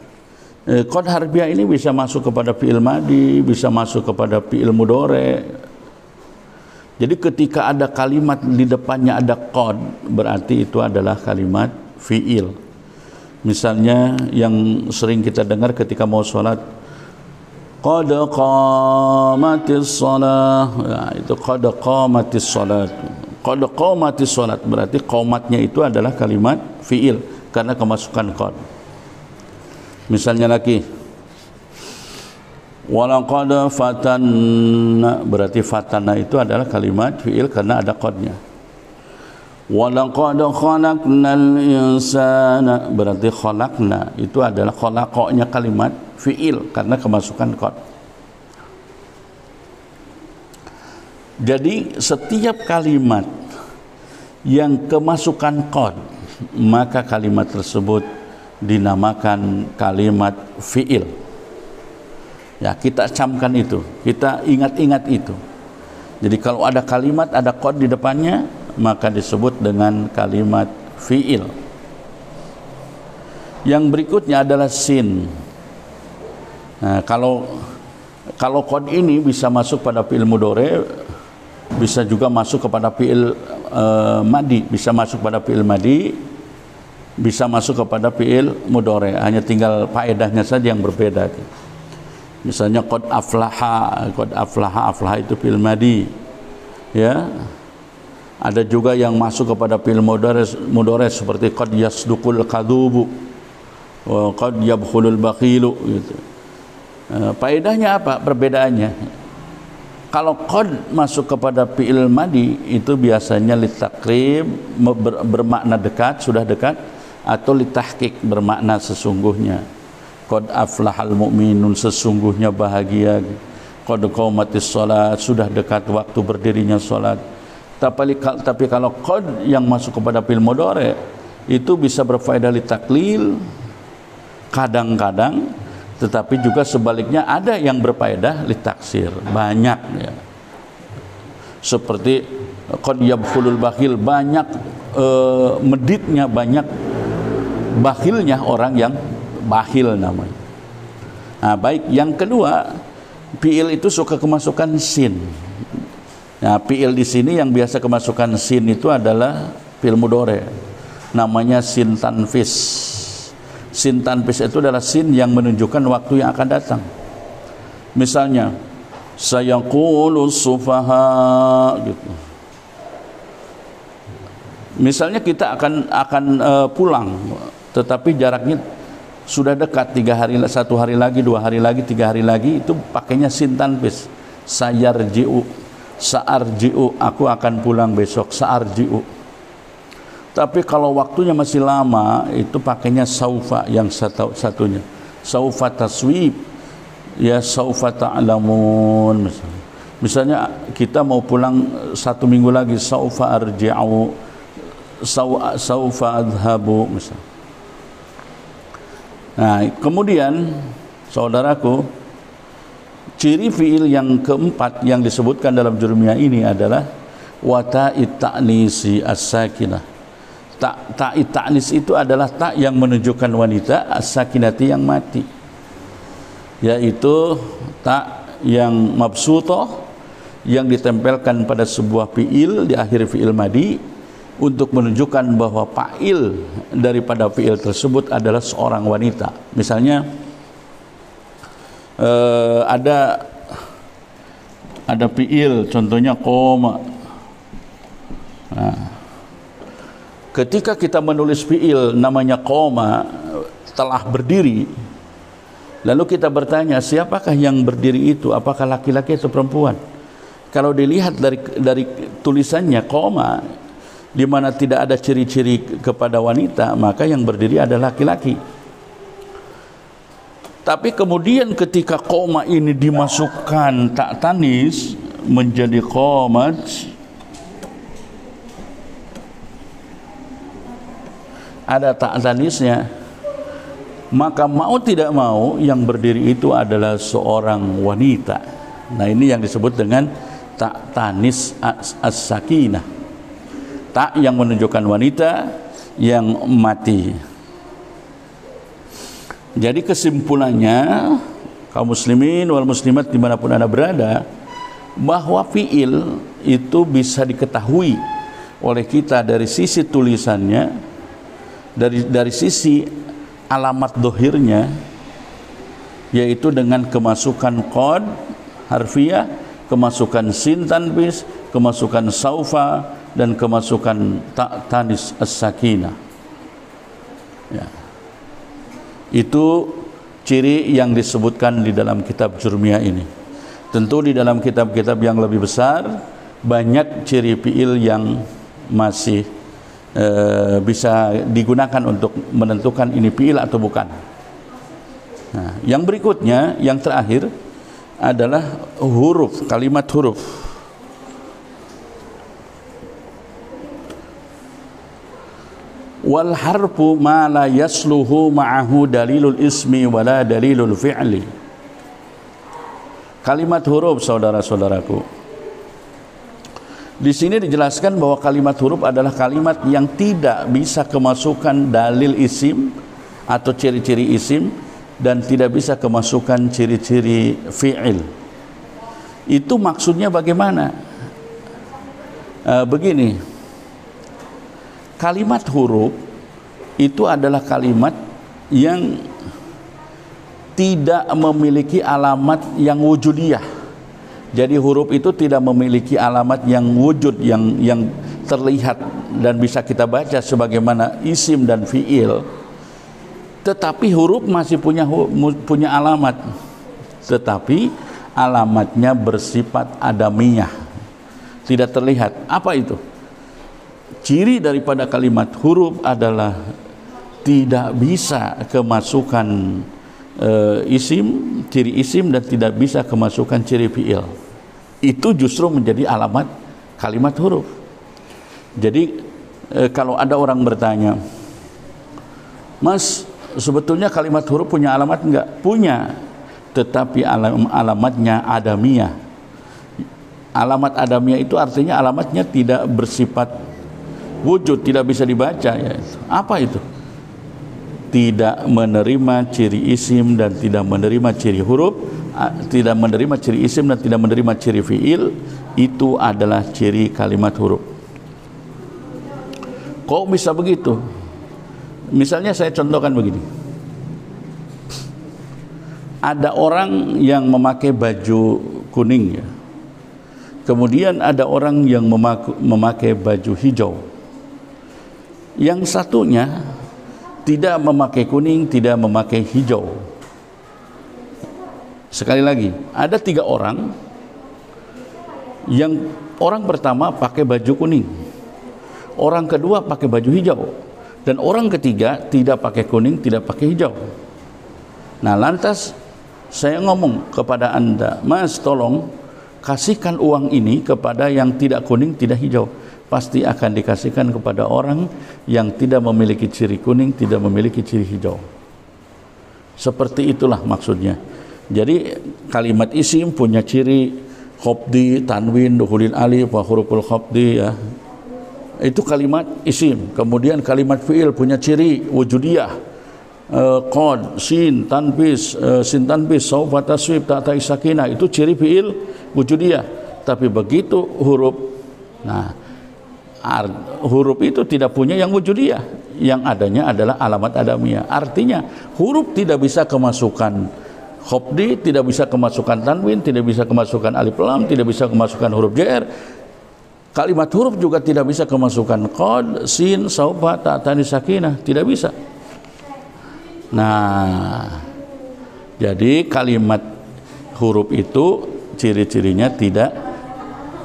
qad harfiyah ini bisa masuk kepada fi'il madi, bisa masuk kepada fi'il mudhari. Jadi ketika ada kalimat di depannya ada qad, berarti itu adalah kalimat fi'il. Misalnya yang sering kita dengar ketika mau sholat, qad qamatis shalah, ya, itu qad qamatis shalat. Qad qamatis shalat berarti qomatnya itu adalah kalimat fi'il karena kemasukan qad. Misalnya lagi, walaqad fatanna, berarti fatana itu adalah kalimat fi'il karena ada qadnya. Walaqad khalaqnal insana, berarti khalaqna itu adalah khalaqonya kalimat fi'il karena kemasukan qad. Jadi setiap kalimat yang kemasukan qad, maka kalimat tersebut dinamakan kalimat fi'il. Ya, kita camkan itu, kita ingat-ingat itu. Jadi kalau ada kalimat, ada qad di depannya, maka disebut dengan kalimat fi'il. Yang berikutnya adalah sin. Nah, kalau qad ini bisa masuk pada fi'il mudhari, bisa juga masuk kepada fi'il madi, bisa masuk pada fi'il madi, bisa masuk kepada fi'il mudhari. Hanya tinggal faedahnya saja yang berbeda. Misalnya qad aflaha, aflaha itu fi'il madi. Ya. Ada juga yang masuk kepada fi'il mudhari seperti qad yasduqul kadhubu wa qad yabkhulul bakhilu gitu. Faedahnya apa? Perbedaannya. Kalau qad masuk kepada fi'il madi itu biasanya litakrib, bermakna dekat, sudah dekat, atau litahqiq, bermakna sesungguhnya. Qad aflahal mu'minun, sesungguhnya bahagia. Qad qamatis shalat, sudah dekat waktu berdirinya salat. Tapi kalau qad yang masuk kepada fi'il mudhari itu bisa berfaedah litaklil kadang-kadang, tetapi juga sebaliknya ada yang berfaedah litaksir, banyak ya. Seperti qad yabkhulul bakhil, banyak meditnya, banyak bakhilnya orang yang bakhil namanya. Nah, baik, yang kedua, fi'il itu suka kemasukan sin. Nah, fi'il di sini yang biasa kemasukan sin itu adalah fi'il mudhari. Namanya sin tanfis. Sin tanfis itu adalah sin yang menunjukkan waktu yang akan datang. Misalnya, sayaqulu sufaha gitu. Misalnya kita akan pulang, tetapi jaraknya sudah dekat, 3 hari, 1 hari lagi, 2 hari lagi, 3 hari lagi, itu pakainya sin tanfis. Sayarji'u, sa'arji'u, aku akan pulang besok, sa'arji'u. Tapi kalau waktunya masih lama, itu pakainya saufa yang satunya. Saufa taswib, ya saufa ta'lamun. Misalnya kita mau pulang 1 minggu lagi, saufa arji'u, saufa adhabu misalnya. Nah, kemudian saudaraku, ciri fi'il yang keempat yang disebutkan dalam jurumiyah ini adalah wata'it ta'nisi as-sakinah. Ta'it ta'nis itu adalah ta' yang menunjukkan wanita, as-sakinati yang mati, yaitu ta' yang mabsutoh, yang ditempelkan pada sebuah fi'il di akhir fi'il madi untuk menunjukkan bahwa fa'il daripada fi'il tersebut adalah seorang wanita. Misalnya ada fi'il, contohnya qoma. Nah, ketika kita menulis fi'il namanya qoma, telah berdiri, lalu kita bertanya, siapakah yang berdiri itu? Apakah laki-laki atau perempuan? Kalau dilihat dari tulisannya qoma, di mana tidak ada ciri-ciri kepada wanita, maka yang berdiri adalah laki-laki. Tapi kemudian ketika qoma ini dimasukkan tak tanis menjadi qomat, ada tak tanisnya, maka mau tidak mau yang berdiri itu adalah seorang wanita. Nah, ini yang disebut dengan tak tanis as-sakinah, tak yang menunjukkan wanita yang mati. Jadi kesimpulannya, kaum muslimin wal muslimat dimanapun anda berada, bahwa fi'il itu bisa diketahui oleh kita dari sisi tulisannya, dari sisi alamat dohirnya, yaitu dengan kemasukan qad harfiah, kemasukan sin tanbis, kemasukan saufa, dan kemasukan ta' tanis as-sakinah. Ya. Itu ciri yang disebutkan di dalam kitab jurumiyah ini. Tentu di dalam kitab-kitab yang lebih besar banyak ciri fi'il yang masih bisa digunakan untuk menentukan ini fi'il atau bukan. Nah, yang berikutnya, yang terakhir adalah huruf, kalimat huruf. Wal harfu ma la yasluhu ma'ahu dalilul ismi wala dalilul fi'li. Kalimat huruf, saudara-saudaraku, di sini dijelaskan bahwa kalimat huruf adalah kalimat yang tidak bisa kemasukan dalil isim atau ciri-ciri isim dan tidak bisa kemasukan ciri-ciri fi'il. Itu maksudnya bagaimana? Begini, kalimat huruf itu adalah kalimat yang tidak memiliki alamat yang wujudiyah. Jadi huruf itu tidak memiliki alamat yang wujud, yang terlihat dan bisa kita baca sebagaimana isim dan fi'il. Tetapi huruf masih punya alamat, tetapi alamatnya bersifat adamiyah, tidak terlihat. Apa itu? Ciri daripada kalimat huruf adalah tidak bisa kemasukan isim, ciri isim, dan tidak bisa kemasukan ciri fi'il. Itu justru menjadi alamat kalimat huruf. Jadi kalau ada orang bertanya, Mas, sebetulnya kalimat huruf punya alamat enggak? Punya, tetapi alamatnya adamiyah. Alamat adamiyah itu artinya alamatnya tidak bersifat wujud, tidak bisa dibaca, ya. Apa itu? Tidak menerima ciri isim dan tidak menerima ciri huruf, tidak menerima ciri isim dan tidak menerima ciri fi'il. Itu adalah ciri kalimat huruf. Kok bisa begitu? Misalnya saya contohkan begini. Ada orang yang memakai baju kuning, ya. Kemudian ada orang yang memakai baju hijau. Yang satunya tidak memakai kuning, tidak memakai hijau. Sekali lagi, ada 3 orang. Yang orang pertama pakai baju kuning, orang kedua pakai baju hijau, dan orang ketiga tidak pakai kuning, tidak pakai hijau. Nah, lantas saya ngomong kepada Anda, Mas, tolong kasihkan uang ini kepada yang tidak kuning, tidak hijau. Pasti akan dikasihkan kepada orang yang tidak memiliki ciri kuning, tidak memiliki ciri hijau. Seperti itulah maksudnya. Jadi kalimat isim punya ciri khafdi, tanwin, dukhulil alif wa huruful khafdi, ya. Itu kalimat isim. Kemudian kalimat fi'il punya ciri wujudiyah. Qad, sin, tanbis, sin tanbis, saufa taswib, ta sakinah, itu ciri fi'il wujudiyah. Tapi begitu huruf, nah, huruf itu tidak punya yang wujudiyah, yang adanya adalah alamat adamiyah. Artinya huruf tidak bisa kemasukan khafdi, tidak bisa kemasukan tanwin, tidak bisa kemasukan alif lam, tidak bisa kemasukan huruf jar. Kalimat huruf juga tidak bisa kemasukan qad, sin, saufa, ta sakinah, tidak bisa. Nah, jadi kalimat huruf itu ciri-cirinya tidak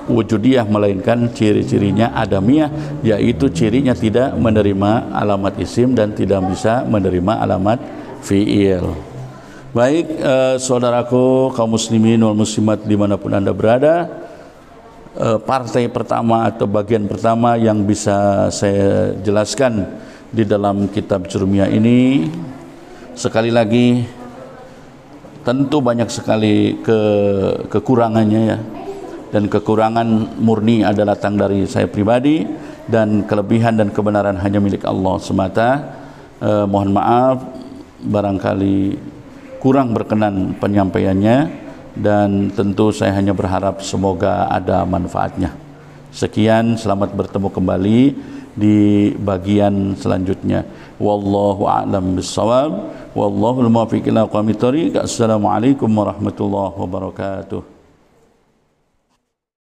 wujudiyah, melainkan ciri-cirinya adamiyah, yaitu cirinya tidak menerima alamat isim dan tidak bisa menerima alamat fi'il. Baik, saudaraku kaum muslimin wal muslimat dimanapun Anda berada, partai pertama atau bagian pertama yang bisa saya jelaskan di dalam kitab Jurumiyah ini, sekali lagi tentu banyak sekali kekurangannya, ya. Dan kekurangan murni adalah datang dari saya pribadi, dan kelebihan dan kebenaran hanya milik Allah semata. Mohon maaf barangkali kurang berkenan penyampaiannya, dan tentu saya hanya berharap semoga ada manfaatnya. Sekian, selamat bertemu kembali di bagian selanjutnya. Wallahu a'lam bissawab, wallahul muwaffiq ila aqwamit thoriq. Assalamualaikum warahmatullahi wabarakatuh.